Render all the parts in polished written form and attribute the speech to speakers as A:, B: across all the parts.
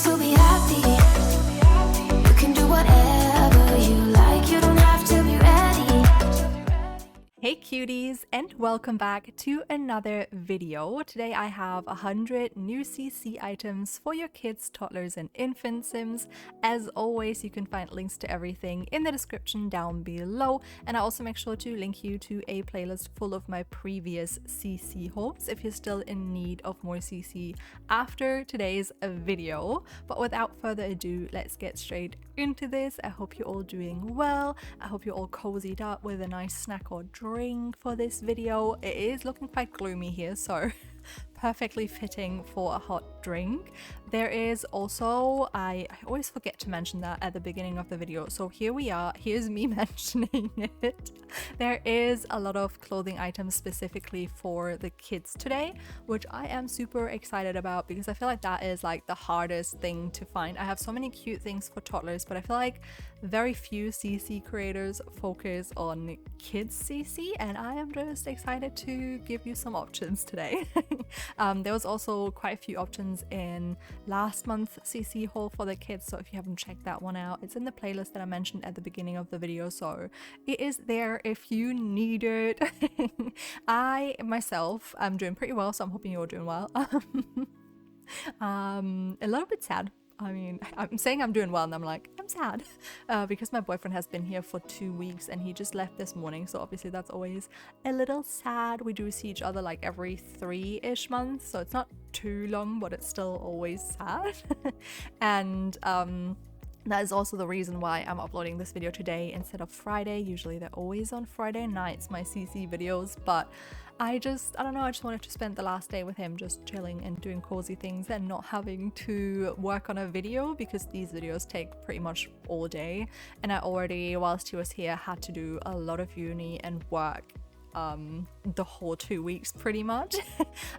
A: still be happy. You can do whatever you like. You don't have to be ready.
B: Hey cuties, and welcome back to another video. Today I have 100 new CC items for your kids, toddlers and infant sims. As always, you can find links to everything in the description down below, and I also make sure to link you to a playlist full of my previous CC hauls if you're still in need of more CC after today's video. But without further ado, let's get straight into this. I hope you're all doing well. I hope you're all cozied up with a nice snack or drink for this video. It is looking quite gloomy here, so perfectly fitting for a hot drink. There is also, I always forget to mention that at the beginning of the video, so here we are, here's me mentioning it. There is a lot of clothing items specifically for the kids today, which I am super excited about because I feel like that is like the hardest thing to find. I have so many cute things for toddlers, but I feel like very few CC creators focus on kids CC, and I am just excited to give you some options today. There was also quite a few options in last month's CC haul for the kids, so if you haven't checked that one out, it's in the playlist that I mentioned at the beginning of the video, so it is there if you need it. I myself am doing pretty well, so I'm hoping you're doing well. A little bit sad. I mean, I'm saying I'm doing well and I'm like, I'm sad because my boyfriend has been here for 2 weeks and he just left this morning. So obviously that's always a little sad. We do see each other like every 3-ish months. So it's not too long, but it's still always sad. And that is also the reason why I'm uploading this video today instead of Friday. Usually they're always on Friday nights, my CC videos, but I don't know, I just wanted to spend the last day with him just chilling and doing cozy things and not having to work on a video because these videos take pretty much all day. And I already, whilst he was here, had to do a lot of uni and work the whole 2 weeks pretty much.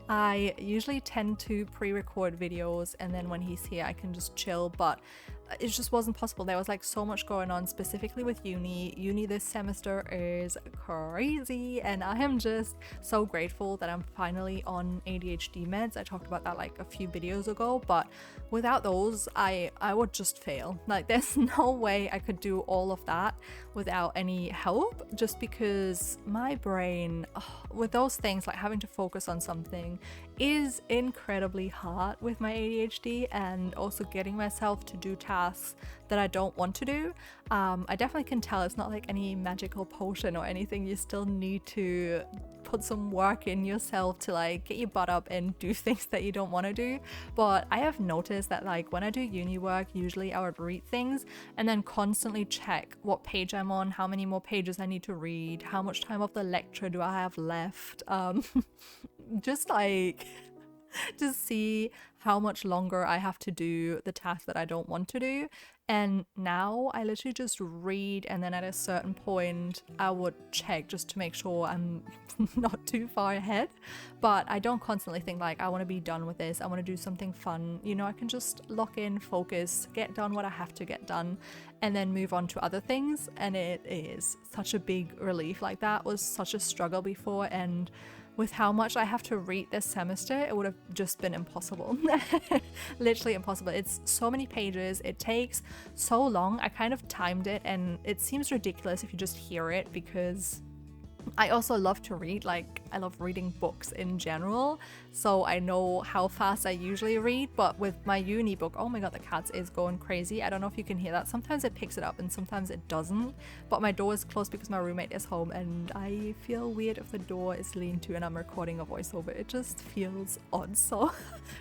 B: I usually tend to pre-record videos and then when he's here I can just chill, but it just wasn't possible. There was like so much going on, specifically with uni this semester is crazy, and I am just so grateful that I'm finally on ADHD meds. I talked about that like a few videos ago, but without those I would just fail. Like there's no way I could do all of that without any help, just because my brain with those things, like having to focus on something, is incredibly hard with my ADHD, and also getting myself to do tasks that I don't want to do. I definitely can tell it's not like any magical potion or anything. You still need to put some work in yourself to like get your butt up and do things that you don't want to do. But I have noticed that like when I do uni work, usually I would read things and then constantly check what page I'm on, how many more pages I need to read, how much time of the lecture do I have left, just like to see how much longer I have to do the task that I don't want to do. And now I literally just read, and then at a certain point I would check just to make sure I'm not too far ahead. But I don't constantly think like I want to be done with this, I want to do something fun, you know. I can just lock in, focus, get done what I have to get done, and then move on to other things. And it is such a big relief. Like that was such a struggle before, and with how much I have to read this semester, it would have just been impossible. Literally impossible. It's so many pages, it takes so long. I kind of timed it and it seems ridiculous if you just hear it, because I also love to read. Like I love reading books in general, so I know how fast I usually read. But with my uni book, oh my god, the cat is going crazy. I don't know if you can hear that. Sometimes it picks it up and sometimes it doesn't, but my door is closed because my roommate is home, and I feel weird if the door is leaned to and I'm recording a voiceover. It just feels odd. So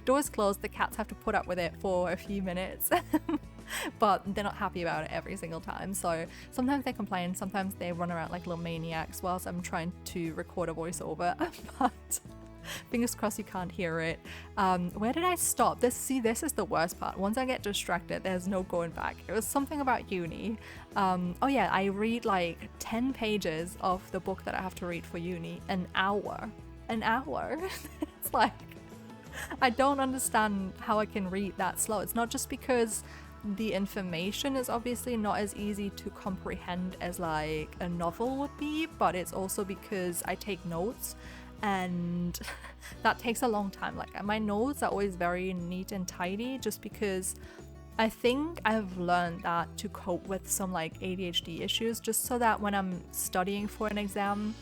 B: door is closed, the cats have to put up with it for a few minutes. But they're not happy about it every single time, so sometimes they complain, sometimes they run around like little maniacs whilst I'm trying to record a voiceover. But fingers crossed you can't hear it. Where did I stop? This is the worst part. Once I get distracted, there's no going back. It was something about uni. Oh yeah, I read like 10 pages of the book that I have to read for uni. An hour. It's like, I don't understand how I can read that slow. It's not just because the information is obviously not as easy to comprehend as like a novel would be, but it's also because I take notes and that takes a long time. Like my notes are always very neat and tidy just because I think I've learned that to cope with some like ADHD issues, just so that when I'm studying for an exam,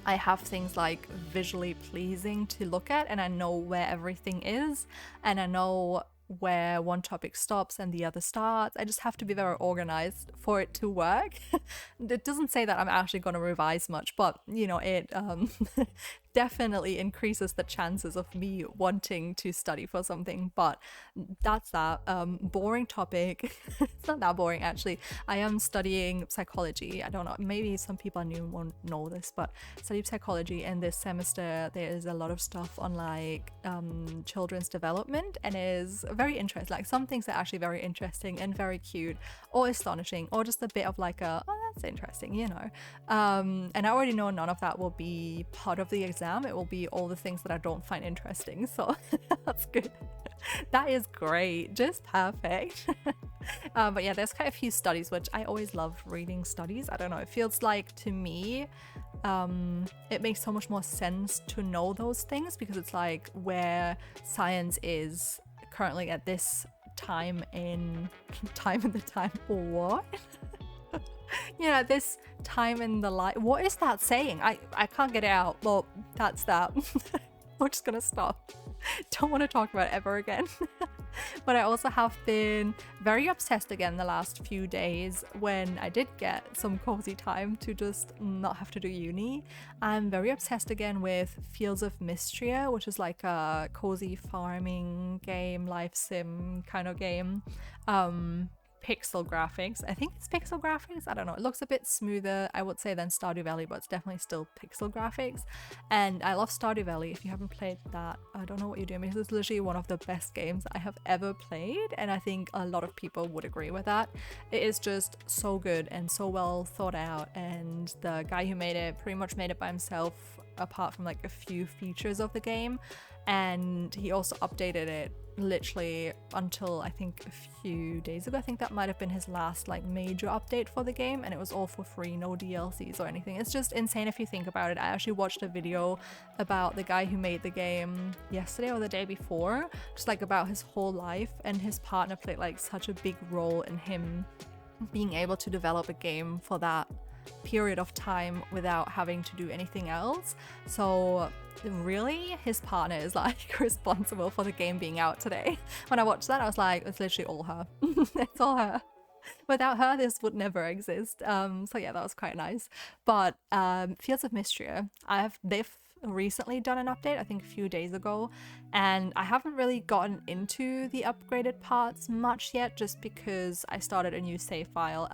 B: I have things like visually pleasing to look at, and I know where everything is, and I know where one topic stops and the other starts. I just have to be very organized for it to work. It doesn't say that I'm actually going to revise much, but you know, it definitely increases the chances of me wanting to study for something. But that's that. Boring topic. It's not that boring actually. I am studying psychology. I don't know, maybe some people new won't know this, but study psychology, and this semester there is a lot of stuff on like children's development, and is very interesting. Like some things are actually very interesting and very cute or astonishing, or just a bit of like a, oh, that's interesting, you know. And I already know none of that will be part of the exam. It will be all the things that I don't find interesting, so that's good. That is great, just perfect. But yeah, there's quite a few studies, which I always love reading studies. I don't know, it feels like to me it makes so much more sense to know those things, because it's like where science is currently at this time in what? Yeah, this time in the life. What is that saying? I can't get it out. Well, that's that. We're just gonna stop. Don't want to talk about it ever again. But I also have been very obsessed again the last few days when I did get some cozy time to just not have to do uni. I'm very obsessed again with Fields of Mystria, which is like a cozy farming game, life sim kind of game. Pixel graphics. I think it's pixel graphics. I don't know. It looks a bit smoother, I would say, than Stardew Valley, but it's definitely still pixel graphics. And I love Stardew Valley. If you haven't played that, I don't know what you're doing, because it's literally one of the best games I have ever played, and I think a lot of people would agree with that. It is just so good and so well thought out, and the guy who made it pretty much made it by himself, apart from like a few features of the game. And he also updated it literally until I think a few days ago. I think that might have been his last like major update for the game, and it was all for free, no DLCs or anything. It's just insane if you think about it. I actually watched a video about the guy who made the game yesterday or the day before, just like about his whole life, and his partner played like such a big role in him being able to develop a game for that period of time without having to do anything else. So really, his partner is like responsible for the game being out today. When I watched that, I was like, it's literally all her. It's all her. Without her, this would never exist. So yeah, that was quite nice. But Fields of Mystria, they've recently done an update, I think a few days ago, and I haven't really gotten into the upgraded parts much yet, just because I started a new save file.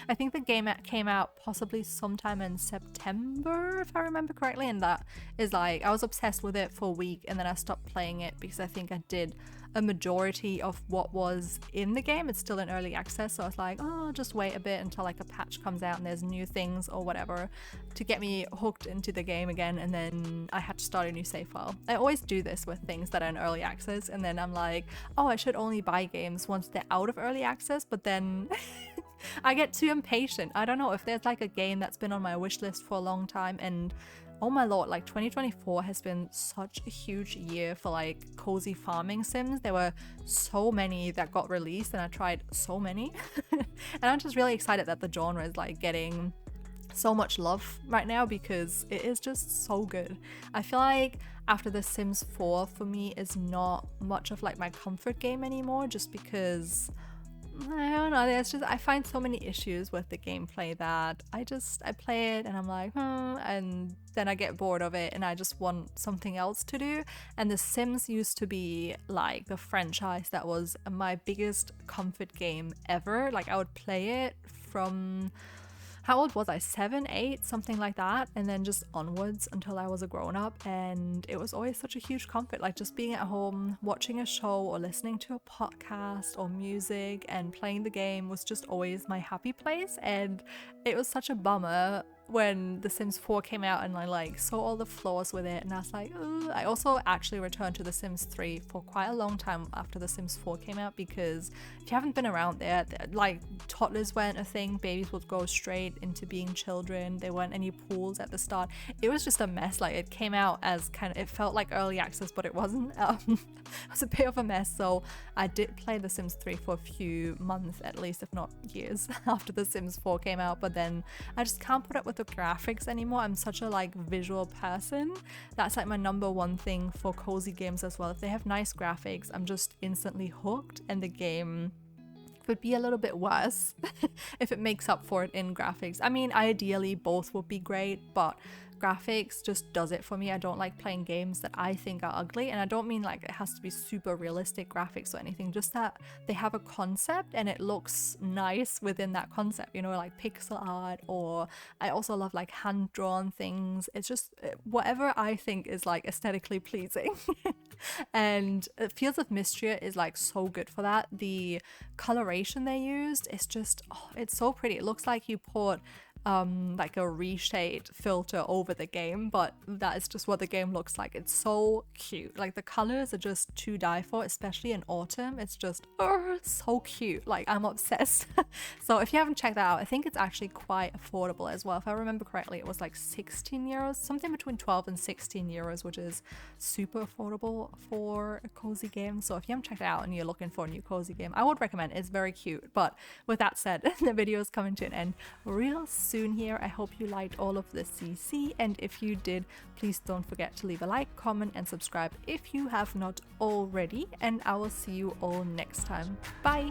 B: I think the game came out possibly sometime in September, if I remember correctly, and that is like, I was obsessed with it for a week, and then I stopped playing it because I think I did a majority of what was in the game. It's still in early access, so I was like, oh, I'll just wait a bit until like a patch comes out and there's new things or whatever to get me hooked into the game again, and then I had to start a new save file. I always do this with things that are in early access, and then I'm like, oh, I should only buy games once they're out of early access, but then I get too impatient. I don't know, if there's like a game that's been on my wish list for a long time, and oh my lord, like 2024 has been such a huge year for like cozy farming sims. There were so many that got released, and I tried so many. And I'm just really excited that the genre is like getting so much love right now, because it is just so good. I feel like after The Sims 4 for me is not much of like my comfort game anymore, just because I don't know, there's just, I find so many issues with the gameplay that I play it and I'm like, and then I get bored of it and I just want something else to do. And The Sims used to be like the franchise that was my biggest comfort game ever. Like I would play it from, how old was I? 7, 8, something like that, and then just onwards until I was a grown-up, and it was always such a huge comfort, like just being at home watching a show or listening to a podcast or music and playing the game was just always my happy place. And it was such a bummer when The Sims 4 came out and I like saw all the flaws with it, and I was like, ugh. I also actually returned to The Sims 3 for quite a long time after The Sims 4 came out, because if you haven't been around there, like toddlers weren't a thing. Babies would go straight into being children. There weren't any pools at the start. It was just a mess. Like, it came out as it felt like early access, but it wasn't. It was a bit of a mess. So I did play The Sims 3 for a few months at least, if not years, after The Sims 4 came out. But then I just can't put up with the graphics anymore. I'm such a like visual person. That's like my number one thing for cozy games as well. If they have nice graphics, I'm just instantly hooked, and the game would be a little bit worse if it makes up for it in graphics. I mean, ideally both would be great, but graphics just does it for me. I don't like playing games that I think are ugly, and I don't mean like it has to be super realistic graphics or anything, just that they have a concept and it looks nice within that concept, you know, like pixel art. Or I also love like hand-drawn things. It's just whatever I think is like aesthetically pleasing. And Fields of Mystria is like so good for that. The coloration they used is just, oh, it's so pretty. It looks like you put like a reshade filter over the game, but that is just what the game looks like. It's so cute. Like, the colors are just to die for, especially in autumn. It's just so cute. Like, I'm obsessed. So if you haven't checked that out, I think it's actually quite affordable as well. If I remember correctly, it was like 16 euros, something between 12 and 16 euros, which is super affordable for a cozy game. So if you haven't checked it out and you're looking for a new cozy game, I would recommend it. It's very cute. But with that said, the video is coming to an end real soon here. I hope you liked all of the CC, and if you did, please don't forget to leave a like, comment, and subscribe if you have not already, and I will see you all next time. Bye!